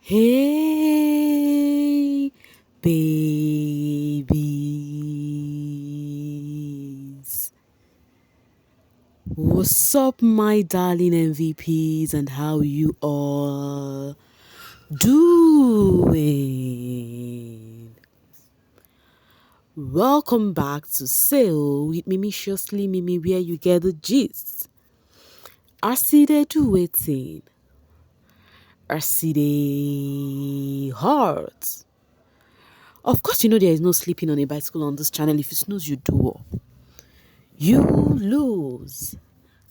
Hey, babies. What's up, my darling MVPs, and how you all doing? Welcome back to Sail with Mimiciously Mimi, where you get the gist. I see they do waiting. I see they heart. Of course, you know there is no sleeping on a bicycle on this channel. If you snooze, you do. You lose.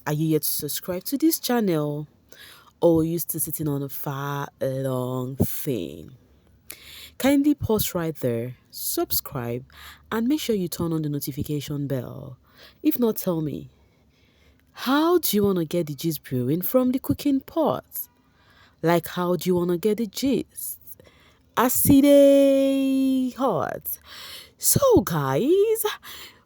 Are you yet to subscribe to this channel? Or are you still sitting on a far long thing? Kindly pause right there, subscribe, and make sure you turn on the notification bell. If not, tell me, how do you want to get the gist brewing from the cooking pot? Like, how do you want to get the gist? I see they hot. So, guys,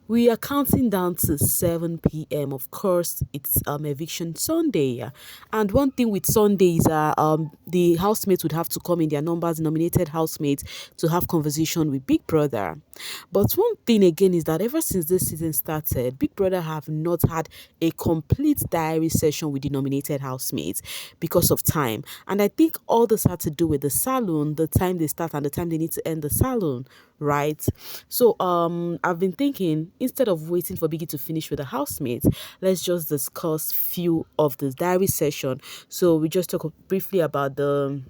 we are counting down to 7 p.m. Of course, it's eviction Sunday. And one thing with Sundays, the housemates would have to come in their numbers, nominated housemates, to have conversation with Big Brother. But one thing again is that ever since this season started, Big Brother have not had a complete diary session with the nominated housemates because of time. And I think all this had to do with the salon, the time they start and the time they need to end the salon, right? So I've been thinking, instead of waiting for Biggie to finish with the housemates, let's just discuss few of the diary session. So we just talk briefly about the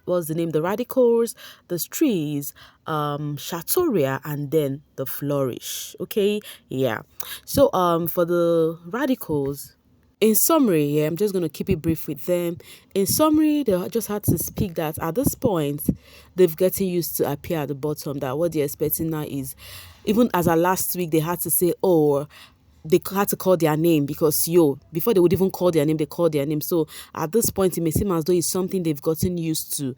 what's the name, the radicals, the streets, Shatoria, and then the flourish. Okay, yeah. So for the radicals, in summary, yeah, I'm just going to keep it brief with them. In summary, they just had to speak that at this point, they've gotten used to appear at the bottom, that what they're expecting now is, even as of last week, they had to say, oh, they had to call their name because before they would even call their name, they called their name. So at this point, it may seem as though it's something they've gotten used to.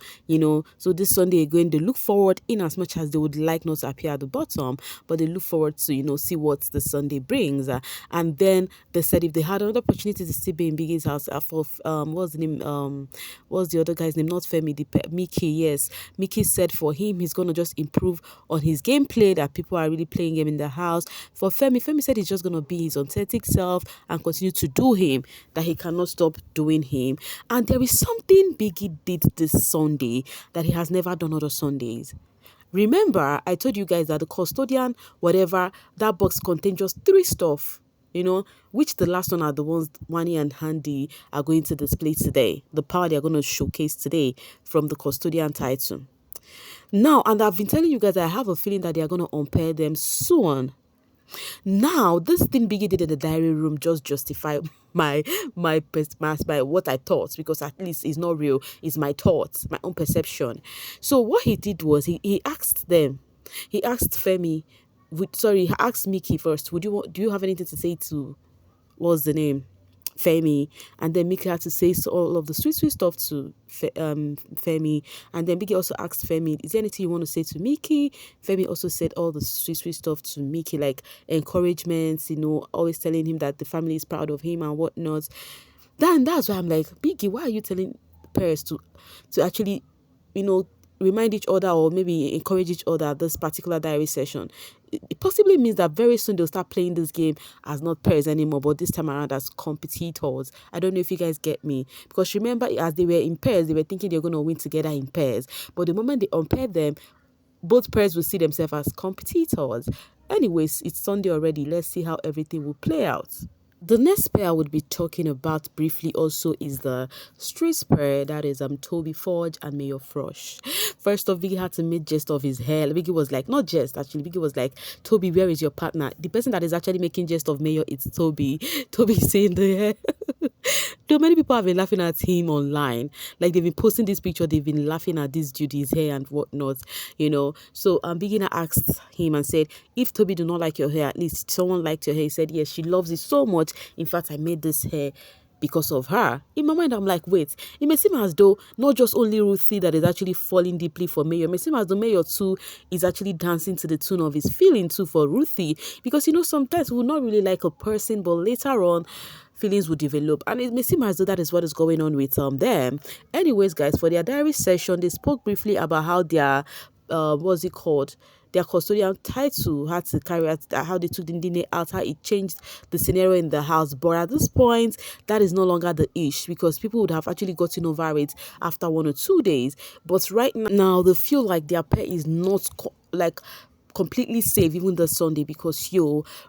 So this Sunday again, they look forward, in as much as they would like not to appear at the bottom, but they look forward to see what the Sunday brings. And then they said if they had another opportunity to still be in Biggie's house, for what's the name, what's the other guy's name? Not Femi, Mickey. Yes, Mickey said for him, he's gonna just improve on his gameplay, that people are really playing him in the house. For Femi said he's just gonna be his authentic self and continue to do him, that he cannot stop doing him. And there is something Biggie did this Sunday that he has never done other Sundays. Remember, I told you guys that the custodian, whatever, that box contained just 3 stuff, which the last one are the ones Wani and Handy are going to display today. The power they're going to showcase today from the custodian title. Now, and I've been telling you guys, I have a feeling that they are going to unpair them soon. Now, this thing Biggie did in the diary room just justify my what I thought, because at least it's not real. It's my thoughts, my own perception. So what he did was he asked them. He asked Femi. He asked Mickey first. Do you have anything to say to what's the name? Femi, and then Mickey had to say all of the sweet stuff to Femi, and then Biggie also asked Femi, is there anything you want to say to Mickey? Femi also said all the sweet stuff to Mickey, like encouragements, always telling him that the family is proud of him and whatnot. Then that's why I'm like, Biggie, why are you telling parents to actually, remind each other or maybe encourage each other at this particular diary session? It possibly means that very soon they'll start playing this game as not pairs anymore, but this time around as competitors. I don't know if you guys get me, because remember, as they were in pairs, they were thinking they're going to win together in pairs, but the moment they unpair them, both pairs will see themselves as competitors. Anyways, it's Sunday already. Let's see how everything will play out. The next pair I would be talking about briefly also is the street pair, that is Toby Forge and Mayor Frosh. First off, Biggie had to make jest of his hair. Biggie was like, not jest actually, Biggie was like, Toby, where is your partner? The person that is actually making jest of Mayor is Toby. Toby saying the hair. Though many people have been laughing at him online, like they've been posting this picture, they've been laughing at this dude, his hair and whatnot, So Biggie asked him and said, if Toby do not like your hair, at least someone liked your hair. He said, yes, she loves it so much. In fact, I made this hair because of her. In my mind, I'm like, wait, it may seem as though not just only Ruthie that is actually falling deeply for Mayor. It may seem as though Mayor too is actually dancing to the tune of his feeling too for Ruthie, because sometimes we will not really like a person, but later on feelings would develop, and it may seem as though that is what is going on with them. Anyways, guys, for their diary session, they spoke briefly about how their what's it called, their custodian title had to carry out, how they took the DNA out, how it changed the scenario in the house. But at this point, that is no longer the ish, because people would have actually gotten over it after 1 or 2 days. But right now, they feel like their pet is not like completely safe even this Sunday, because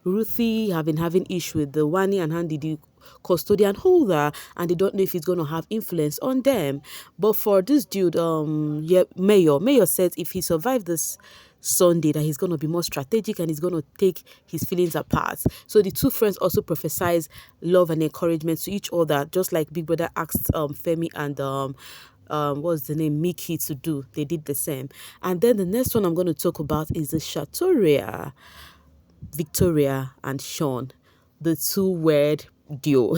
Ruthie have been having issue with the Wani and Handy, the custodian holder, and they don't know if it's going to have influence on them. But for this dude, yeah, Mayor says if he survived this Sunday, that he's going to be more strategic and he's going to take his feelings apart. So the two friends also prophesize love and encouragement to each other, just like Big Brother asked Femi and what's the name, Mickey, to do. They did the same. And then the next one I'm going to talk about is the Chateauria, Victoria and Sean, the two-word duo.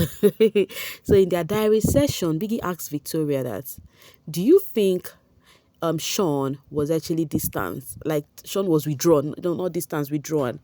So in their diary session, Biggie asked Victoria that, do you think Sean was actually distanced? Like Sean was withdrawn, no, not distance, withdrawn.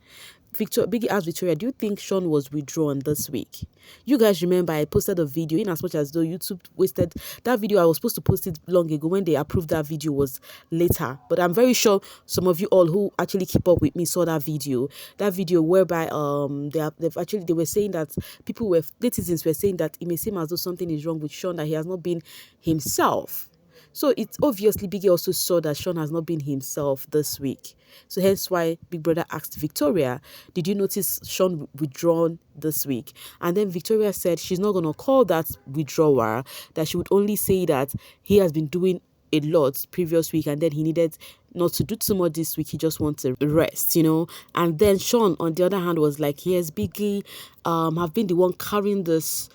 Biggie asked Victoria, do you think Sean was withdrawn this week? You guys remember I posted a video, in as much as though YouTube wasted that video. I was supposed to post it long ago. When they approved that video was later. But I'm very sure some of you all who actually keep up with me saw that video. That video whereby they were saying that netizens were saying that it may seem as though something is wrong with Sean, that he has not been himself. So it's obviously Biggie also saw that Sean has not been himself this week. So hence why Big Brother asked Victoria, did you notice Sean withdrawn this week? And then Victoria said she's not going to call that withdrawal, that she would only say that he has been doing a lot previous week and then he needed not to do too much this week. He just wants to rest, And then Sean, on the other hand, was like, yes, Biggie, have been the one carrying this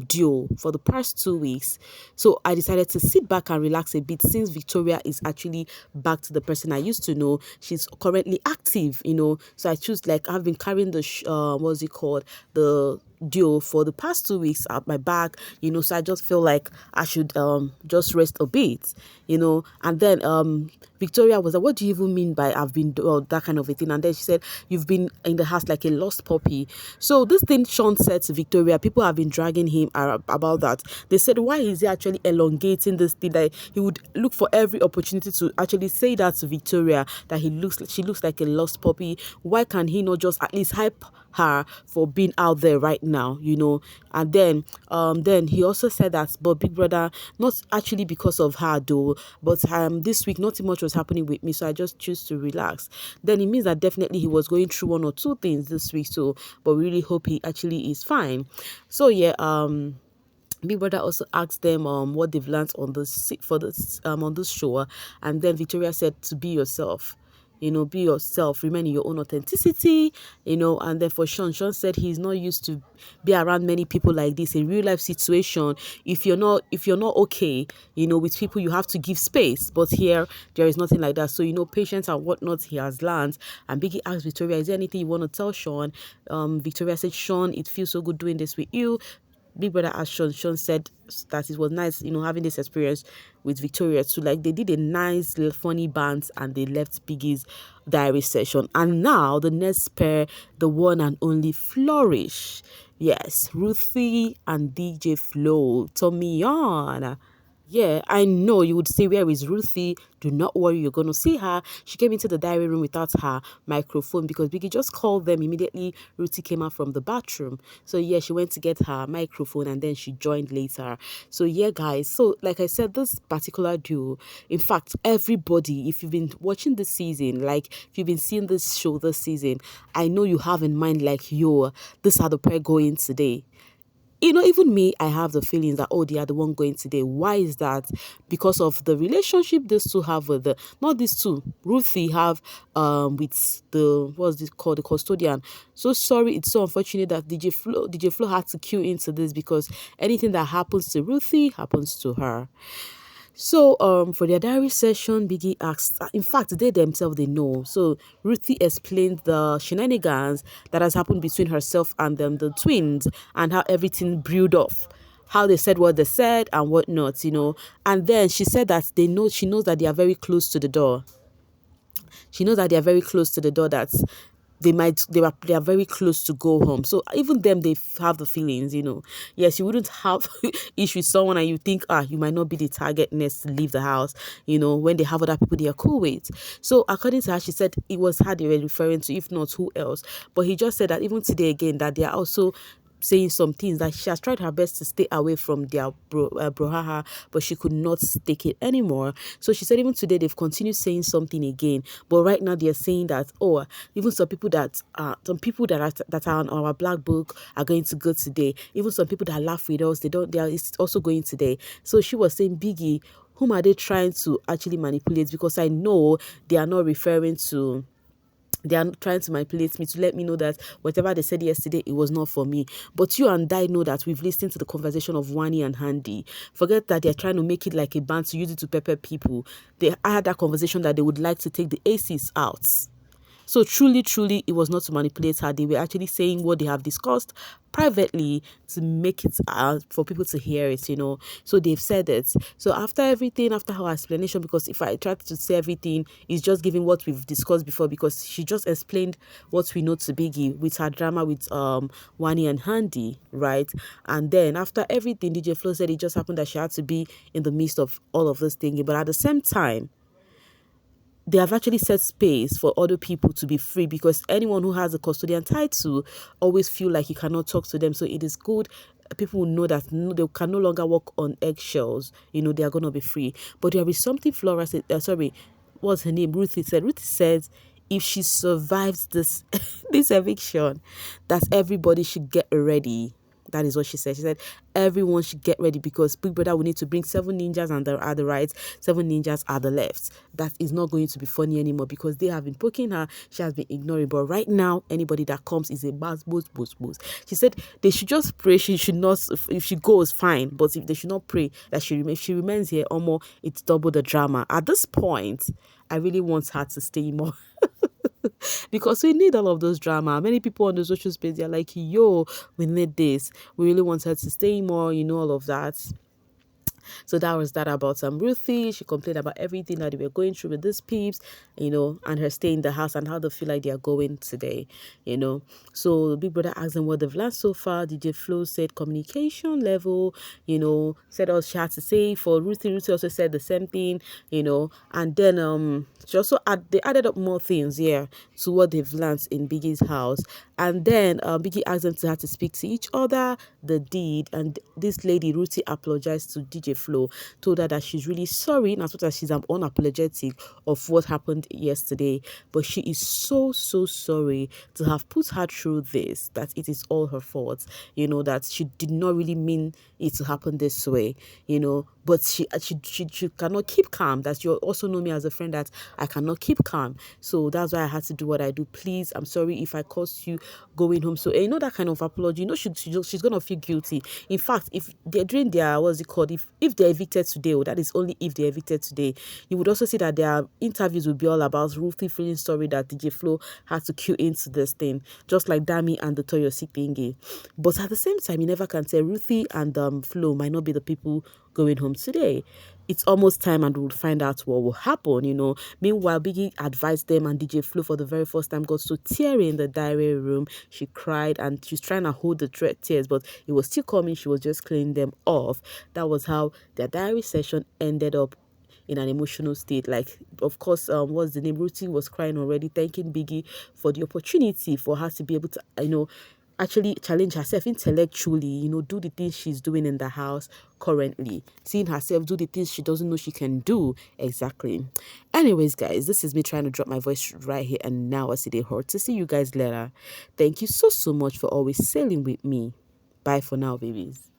duo for the past 2 weeks, so I decided to sit back and relax a bit, since Victoria is actually back to the person I used to know. She's currently active, so I choose, like, I've been carrying the what's it called, the duo for the past 2 weeks at my back, so I just feel like I should just rest a bit, and then Victoria was like, what do you even mean by I've been that kind of a thing? And then she said, you've been in the house like a lost puppy. So this thing Sean said to Victoria, people have been dragging him about that. They said, why is he actually elongating this thing, that he would look for every opportunity to actually say that to Victoria, that she looks like a lost puppy? Why can he not just at least hype her for being out there right now, And then he also said that, but Big Brother, not actually because of her though, but this week nothing much was happening with me, so I just choose to relax. Then it means that definitely he was going through 1 or 2 things this week, so but we really hope he actually is fine. So yeah, Big Brother also asked them what they've learned on on this show, and then Victoria said to be yourself. Be yourself, remain in your own authenticity, and then for Sean said he's not used to be around many people like this in real life situation. If you're not okay, with people, you have to give space. But here, there is nothing like that. So, patience and whatnot he has learned. And Biggie asked Victoria, is there anything you want to tell Sean? Victoria said, Sean, it feels so good doing this with you. Big Brother asked Sean. Sean said that it was nice, having this experience with Victoria too. Like, they did a nice little funny band and they left Biggie's diary session. And now the next pair, the one and only Flourish. Yes, Ruthie and DJ Flo. Tommy on. Yeah, I know you would say, where is Ruthie? Do not worry, you're going to see her. She came into the diary room without her microphone because Biggie just called them. Immediately, Ruthie came out from the bathroom. So yeah, she went to get her microphone and then she joined later. So yeah, guys. So like I said, this particular duo, in fact, everybody, if you've been watching this season, like if you've been seeing this show this season, I know you have in mind like, this are the pair going today. Even me, I have the feeling that, they are the one going today. Why is that? Because of the relationship these two have with not these two, Ruthie have with the, what's this called, the custodian. So sorry, it's so unfortunate that DJ Flo had to cue into this, because anything that happens to Ruthie happens to her. So for their diary session, Biggie asked, in fact, they themselves, they know. So Ruthie explained the shenanigans that has happened between herself and the twins, and how everything brewed off, how they said what they said and whatnot, And then she said that she knows that they are very close to the door. She knows that they are very close to the door, that they are very close to go home. So even them, they have the feelings, Yes, you wouldn't have issue with someone and you think, you might not be the target next to leave the house, when they have other people they are cool with. So according to her, she said it was her they were referring to, if not who else. But he just said that even today again, that they are also saying some things, that she has tried her best to stay away from their brouhaha, but she could not take it anymore. So she said even today they've continued saying something again, but right now they're saying that, even some people that are on our black book are going to go today. Even some people that laugh with us, they are it's also going today. So she was saying, Biggie, whom are they trying to actually manipulate? Because I know they are not referring to, they are trying to manipulate me to let me know that whatever they said yesterday, it was not for me. But you and I know that we've listened to the conversation of Wani and Handy. Forget that they're trying to make it like a band to use it to pepper people. They had that conversation that they would like to take the ACs out. So truly, truly, it was not to manipulate her. They were actually saying what they have discussed privately to make it for people to hear it. So they've said it. So after everything, after her explanation, because if I tried to say everything, it's just giving what we've discussed before, because she just explained what we know to Biggie with her drama with Wani and Handy, right? And then after everything, DJ Flo said it just happened that she had to be in the midst of all of this thinking. But at the same time, they have actually set space for other people to be free, because anyone who has a custodian title always feel like you cannot talk to them. So it is good. People will know that they can no longer walk on eggshells. They are going to be free. But there is something Flora said, what's her name? Ruthie said, if she survives this this eviction, that everybody should get ready. That is what she said. She said everyone should get ready, because Big Brother will need to bring 7 ninjas, and there are the right, 7 ninjas are the left. That is not going to be funny anymore, because they have been poking her. She has been ignoring. But right now, anybody that comes is a buzz. She said they should just pray. She should not, if she goes, fine. But if they should not pray that if she remains here, almost it's double the drama. At this point, I really want her to stay more. Because we need all of those drama. Many people on the social space, they're like, yo, we need this. We really want her to stay more, all of that. So that was that about Ruthie. She complained about everything that they were going through with these peeps, and her stay in the house and how they feel like they are going today, So Big Brother asked them what they've learned so far. DJ Flo said communication level, said all she had to say. For Ruthie also said the same thing, and then she also they added up more things, to what they've learned in Biggie's house. And then Biggie asked them to have to speak to each other. They did, and this lady Ruthie apologized to DJ Flo, told her that she's really sorry, and as well as she's unapologetic of what happened yesterday, but she is so sorry to have put her through this, that it is all her fault, that she did not really mean it to happen this way, but she cannot keep calm. That you also know me as a friend, that I cannot keep calm. So that's why I had to do what I do. Please, I'm sorry if I caused you going home. So that kind of apology, she's gonna feel guilty. In fact, if they're doing their, what's it called, if they're evicted today, or that is only if they're evicted today, you would also see that their interviews will be all about Ruthie feeling sorry that DJ Flo had to cue into this thing, just like Dami and the Toyosi thingy. But at the same time, you never can tell. Ruthie and Flo might not be the people going home today. It's almost time, and we'll find out what will happen, Meanwhile, Biggie advised them, and DJ Flo for the very first time got so teary in the diary room. She cried, and she's trying to hold the tears, but it was still coming. She was just cleaning them off. That was how their diary session ended up, in an emotional state. Like, of course, what's the name? Ruthie was crying already, thanking Biggie for the opportunity for her to be able to, actually challenge herself intellectually, do the things she's doing in the house currently. Seeing herself do the things she doesn't know she can do. Exactly. Anyways, guys, this is me trying to drop my voice right here and now. I see they hurt. To see you guys later. Thank you so much for always sailing with me. Bye for now, babies.